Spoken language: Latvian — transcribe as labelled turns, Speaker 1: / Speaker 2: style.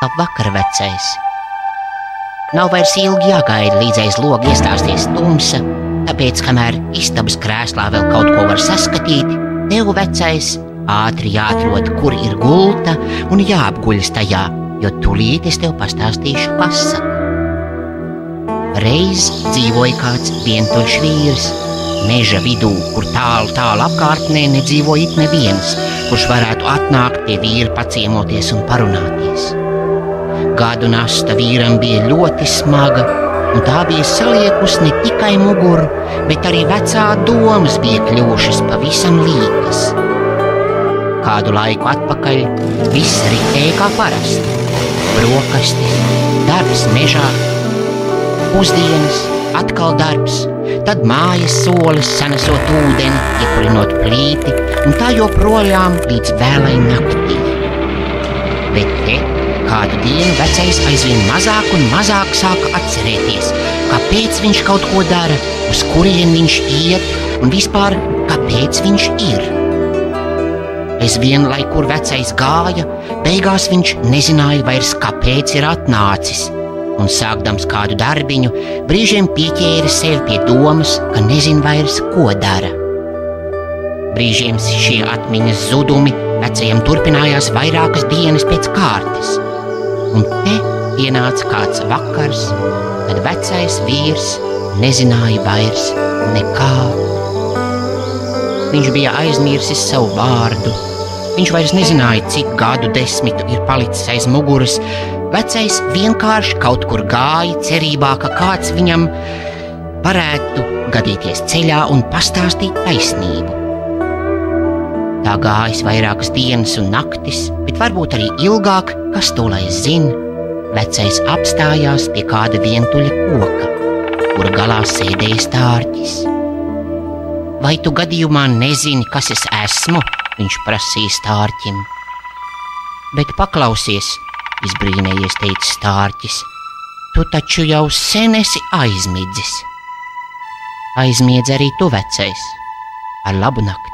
Speaker 1: Ap vakar, vecais. Nav vairs ilgi jāgaida, līdz aiz loga iestāsties tumsa, tāpēc, kamēr istabas krēslā vēl kaut ko var saskatīt, tev, vecais, ātri jāatrod, kur ir gulta un jāapguļas tajā, jo tūlīt es tev pastāstīšu pasaku. Reiz dzīvoja kāds vientuļš vīrs, meža vidū, kur tālu apkārtnē nedzīvo it neviens, kurš varētu atnākt pie vīra paciemoties un parunāties. Gadu nasta vīram bija ļoti smaga, un tā bija saliekus ne tikai muguru, bet arī vecā domas bija kļuvušas pavisam līkas. Kādu laiku atpakaļ viss ritēja kā parasti. Brokastis, darbs mežā, pusdienas, atkal darbs, tad mājas solis sanesot ūdeni, iepurinot plīti, un tā joprojām līdz vēlai naktī. Bet te kādu dienu vecais aizvien mazāk un mazāk sāka atcerēties, kāpēc viņš kaut ko dara, uz kurien viņš iet un vispār kāpēc viņš ir. Aizvien, lai kur vecais gāja, beigās viņš nezināja vairs, kāpēc ir atnācis, un sākdams kādu darbiņu, brīžiem pieķēra sevi pie domas, ka nezin vairs, ko dara. Brīžiem šie atmiņas zudumi vecajam turpinājās vairākas dienas pēc kārtas. Un te ienāca kāds vakars, kad vecais vīrs nezināja vairs nekā. Viņš bija aizmirsis savu vārdu. Viņš vairs nezināja, cik gadu desmitu ir palicis aiz muguras. Vecais vienkārši kaut kur gāja, cerībā, ka kāds viņam varētu gadīties ceļā un pastāstīt taisnību. Tā gājis vairākas dienas un naktis, bet varbūt arī ilgāk, kas to lai zina, vecais apstājās pie kāda vientuļa koka, kura galā sēdēja stārķis. Vai tu gadījumā nezini, kas es esmu? Viņš prasīja stārķim. Bet paklausies, izbrīnējies teica stārķis, tu taču jau sen esi aizmidzis. Aizmiedz arī tu, vecais, ar labu nakti.